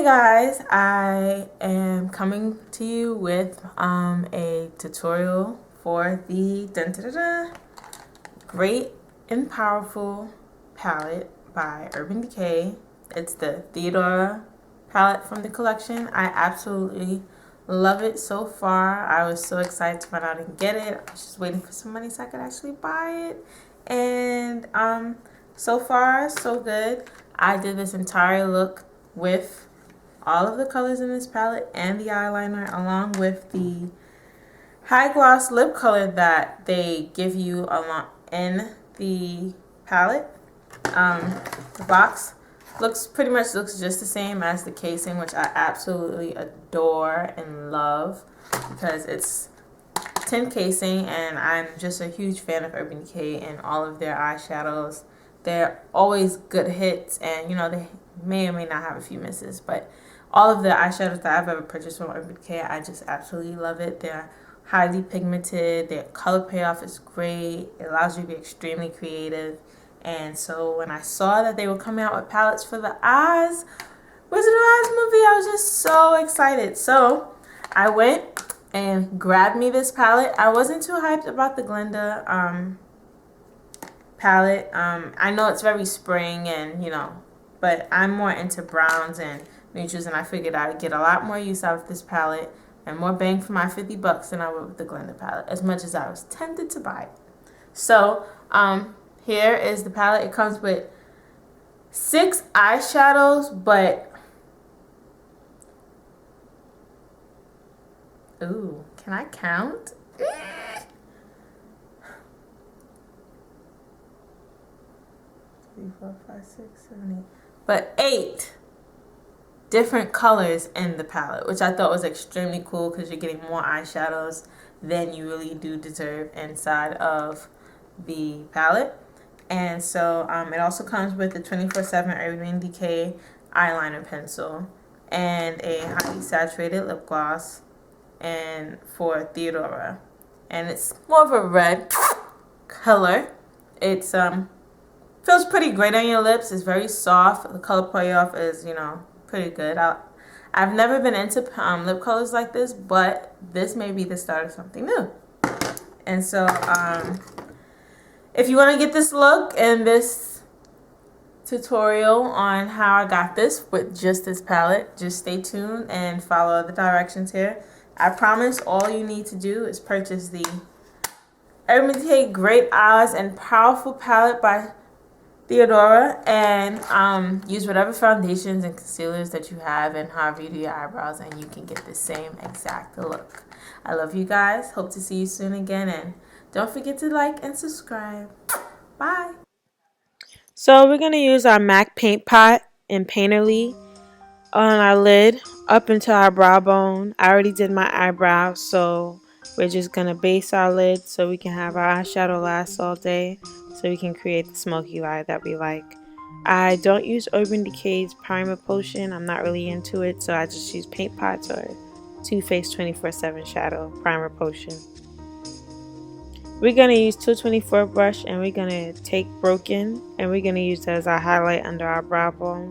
Guys, I am coming to you with a tutorial for the Great and Powerful palette by Urban Decay. It's the Theodora palette from the collection. I absolutely love it so far. I was so excited to find out and get it. I was just waiting for some money so I could actually buy it. And so far so good. I did this entire look with all of the colors in this palette and the eyeliner, along with the high gloss lip color that they give you along in the palette. The box pretty much looks just the same as the casing, which I absolutely adore and love because it's tin casing, and I'm just a huge fan of Urban Decay and all of their eyeshadows. They're always good hits, and you know, they may or may not have a few misses, but all of the eyeshadows that I've ever purchased from Urban Decay, I just absolutely love it. They're highly pigmented, their color payoff is great, it allows you to be extremely creative. And so when I saw that they were coming out with palettes for the Oz, Wizard of Oz movie, I was just so excited. So I went and grabbed me this palette. I wasn't too hyped about the Glinda palette. I know it's very spring and, you know, but I'm more into browns and neutrals, and I figured I'd get a lot more use out of this palette and more bang for my 50 bucks than I would with the Glinda palette, as much as I was tempted to buy it. So here is the palette. It comes with 6 eyeshadows, but ooh, can I count? 3, 4, 5, 6, 7, 8. But 8 different colors in the palette, which I thought was extremely cool because you're getting more eyeshadows than you really do deserve inside of the palette. And so it also comes with the 24/7 Urban Decay eyeliner pencil and a highly saturated lip gloss, and for Theodora, and it's more of a red color. It's feels pretty great on your lips. It's very soft. The color payoff is, you know, pretty good. I've never been into lip colors like this, but this may be the start of something new. And so if you want to get this look and this tutorial on how I got this with just this palette, just stay tuned and follow the directions here. I promise all you need to do is purchase the Urban Decay Great Eyes and Powerful palette by Theodora, and use whatever foundations and concealers that you have, and however you do your eyebrows, and you can get the same exact look. I love you guys. Hope to see you soon again, and don't forget to like and subscribe. Bye. So we're going to use our MAC paint pot and Painterly on our lid up into our brow bone. I already did my eyebrows, so we're just going to base our lid so we can have our eyeshadow last all day, so we can create the smoky eye that we like. I don't use Urban Decay's primer potion. I'm not really into it, so I just use paint pots or Too Faced 24/7 shadow primer potion. We're going to use 224 brush, and we're going to take Broken, and we're going to use that as our highlight under our brow bone.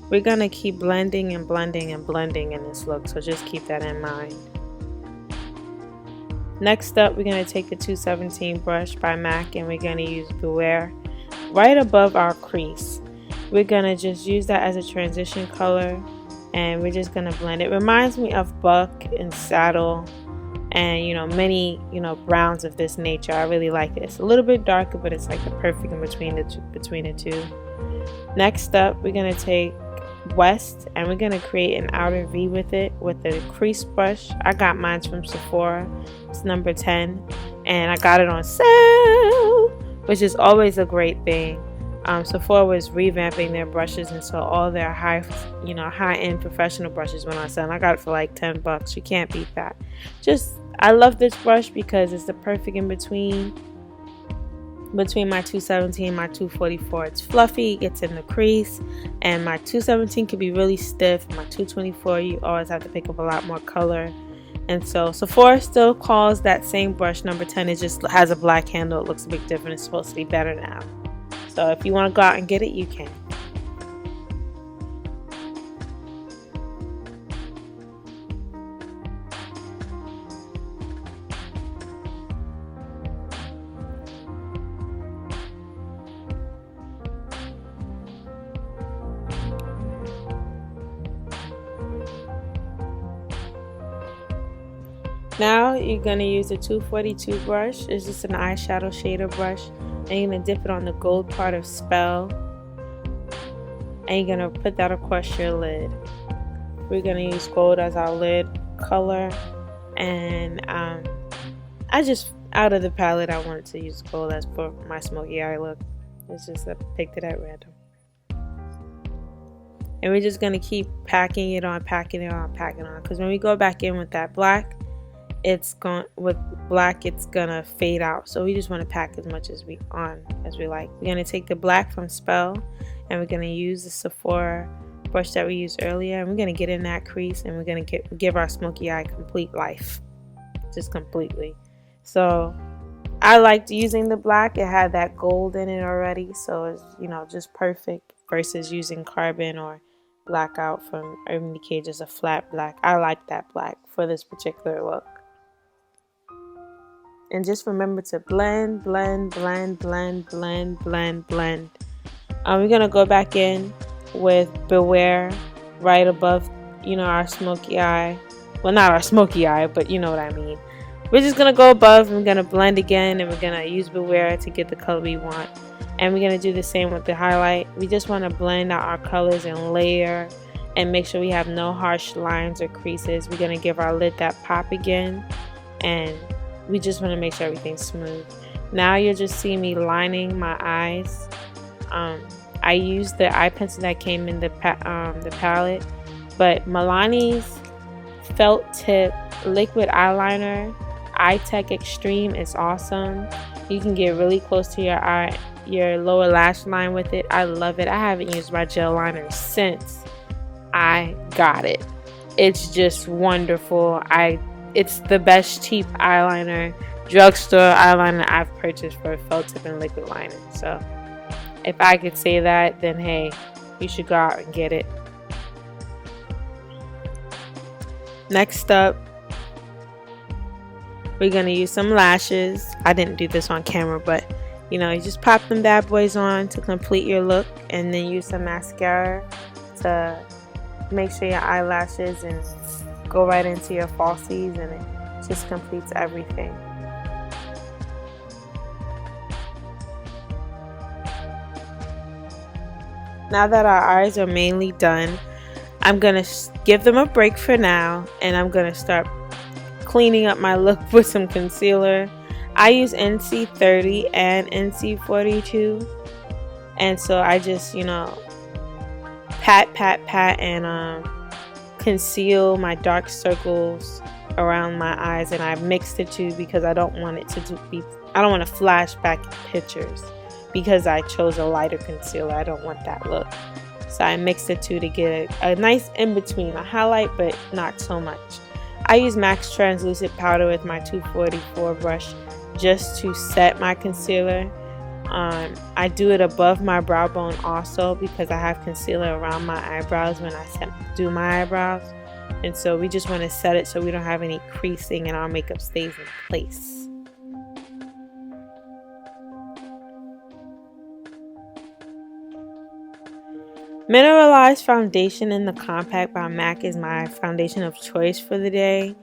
We're going to keep blending and blending and blending in this look, so just keep that in mind. Next up, we're going to take the 217 brush by MAC, and we're going to use Beware right above our crease. We're going to just use that as a transition color, and we're just going to blend. It reminds me of Buck and Saddle and, you know, many, you know, browns of this nature. I really like it. It's a little bit darker, but it's like the perfect in between the two. Next up, we're going to take West, and we're going to create an outer V with it with the crease brush. I got mine from Sephora. It's number 10, and I got it on sale, which is always a great thing. Sephora was revamping their brushes, and so all their high-end professional brushes went on sale, and I got it for like 10 bucks. You can't beat that. I love this brush because it's the perfect in between my 217 and my 244. It's fluffy, it gets in the crease, and my 217 can be really stiff. My 224, you always have to pick up a lot more color. And so Sephora still calls that same brush number 10. It just has a black handle. It looks a bit different. It's supposed to be better now. So if you want to go out and get it, you can. Now you're going to use a 242 brush. It's just an eyeshadow shader brush. And you're going to dip it on the gold part of Spell. And you're going to put that across your lid. We're going to use gold as our lid color. And I just, out of the palette, I wanted to use gold as for my smoky eye look. It's just I picked it at random. And we're just going to keep packing it on, packing it on, packing it on. Because when we go back in with that black, it's gonna fade out. So we just want to pack as much as we like. We're gonna take the black from Spell, and we're gonna use the Sephora brush that we used earlier, and we're gonna get in that crease, and we're gonna give our smoky eye complete life, just completely. So I liked using the black. It had that gold in it already, so it's, you know, just perfect versus using carbon or blackout from Urban Decay, just a flat black. I like that black for this particular look. And just remember to blend, blend, blend, blend, blend, blend, blend. We're going to go back in with Beware right above, you know, our smoky eye. Well, not our smoky eye, but you know what I mean. We're just going to go above, and we're going to blend again, and we're going to use Beware to get the color we want. And we're going to do the same with the highlight. We just want to blend out our colors and layer and make sure we have no harsh lines or creases. We're going to give our lid that pop again, and we just want to make sure everything's smooth. Now you'll just see me lining my eyes. I used the eye pencil that came in the palette, but Milani's felt tip liquid eyeliner, Eye Tech Extreme is awesome. You can get really close to your lower lash line with it. I love it. I haven't used my gel liner since I got it. It's just wonderful. It's the best cheap eyeliner, drugstore eyeliner I've purchased for a felt tip and liquid liner. So if I could say that, then hey, you should go out and get it. Next up, we're going to use some lashes. I didn't do this on camera, but you know, you just pop them bad boys on to complete your look, and then use some mascara to make sure your eyelashes and go right into your falsies, and it just completes everything. Now that our eyes are mainly done, I'm gonna give them a break for now, and I'm gonna start cleaning up my look with some concealer. I use NC30 and NC42, and so I just, you know, pat and conceal my dark circles around my eyes, and I mixed the two because I don't want it to I don't want to flash back pictures because I chose a lighter concealer. I don't want that look, so I mixed the two to get a nice in between, a highlight but not so much. I use MAC translucent powder with my 244 brush just to set my concealer. I do it above my brow bone also because I have concealer around my eyebrows when I do my eyebrows, and so we just want to set it so we don't have any creasing and our makeup stays in place. Mineralized foundation in the compact by MAC is my foundation of choice for the day.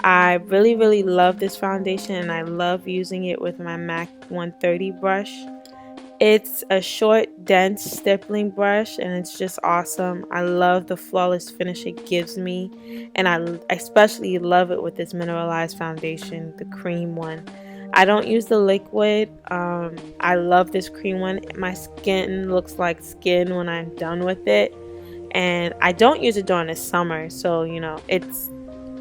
I really love this foundation, and I love using it with my MAC 130 brush. It's a short, dense stippling brush, and it's just awesome. I love the flawless finish it gives me, and I especially love it with this mineralized foundation, the cream one. I don't use the liquid. I love this cream one. My skin looks like skin when I'm done with it, and I don't use it during the summer, so you know, it's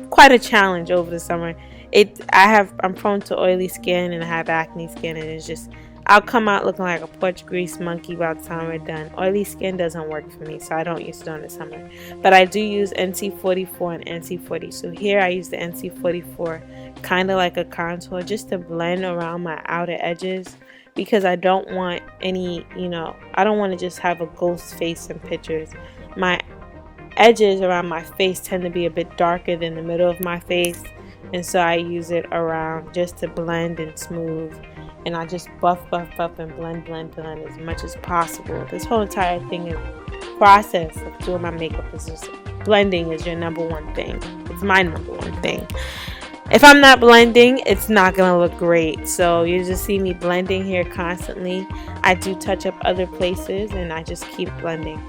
quite a challenge over the summer. I'm prone to oily skin, and I have acne skin, and it's just, I'll come out looking like a porch grease monkey by the time we're done. Oily skin doesn't work for me, so I don't use it during the summer. But I do use NC44 and NC40. So here I use the NC44 kind of like a contour just to blend around my outer edges, because I don't want any, you know, I don't want to just have a ghost face in pictures. My edges around my face tend to be a bit darker than the middle of my face, and so I use it around just to blend and smooth, and I just buff and blend as much as possible. This whole entire process of doing my makeup is just blending is your number one thing. It's my number one thing. If I'm not blending, it's not gonna look great. So you just see me blending here constantly. I do touch up other places and I just keep blending.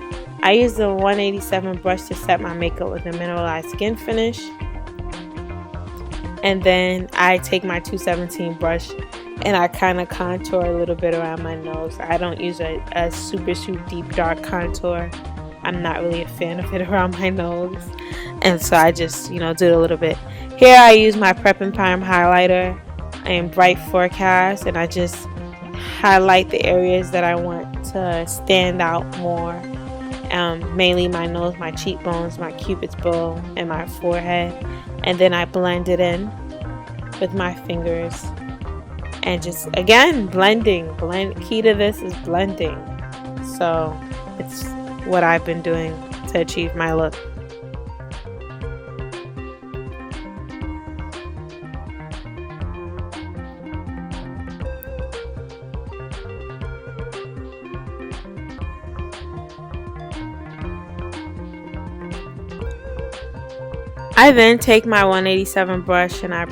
I use the 187 brush to set my makeup with a mineralized skin finish. And then I take my 217 brush and I kind of contour a little bit around my nose. I don't use a super deep dark contour. I'm not really a fan of it around my nose. And so I just, do it a little bit. Here I use my Prep and Prime highlighter in Bright Forecast, and I just highlight the areas that I want to stand out more. Mainly my nose, my cheekbones, my cupid's bow, and my forehead. And then I blend it in with my fingers. And just, again, blending. Key to this is blending. So it's what I've been doing to achieve my look. I then take my 187 brush and I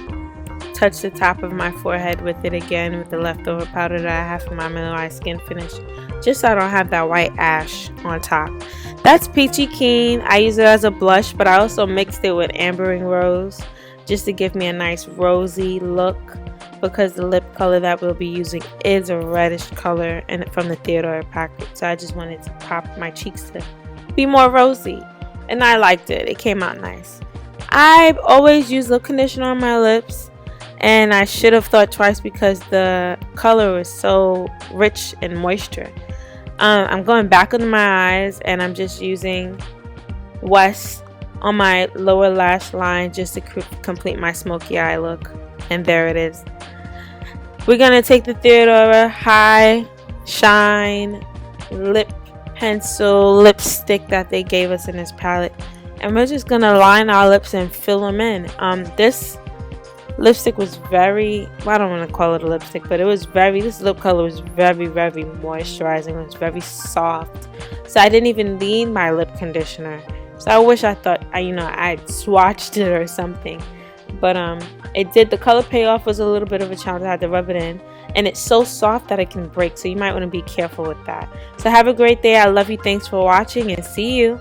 touch the top of my forehead with it again with the leftover powder that I have from my mineralized skin finish, just so I don't have that white ash on top. That's Peachy Keen. I use it as a blush, but I also mixed it with Ambering Rose just to give me a nice rosy look, because the lip color that we'll be using is a reddish color and from the Theodora package. So I just wanted to pop my cheeks to be more rosy, and I liked it. It came out nice. I've always used lip conditioner on my lips, and I should have thought twice because the color was so rich in moisture. I'm going back under my eyes, and I'm just using West on my lower lash line just to complete my smoky eye look. And there it is. We're going to take the Theodora High Shine Lip Pencil Lipstick that they gave us in this palette, and we're just going to line our lips and fill them in. This lipstick was very, I don't want to call it a lipstick, but this lip color was very moisturizing. It was very soft. So I didn't even need my lip conditioner. So I wish I thought, I'd swatched it or something. But it did, the color payoff was a little bit of a challenge. I had to rub it in. And it's so soft that it can break. So you might want to be careful with that. So have a great day. I love you. Thanks for watching, and see you.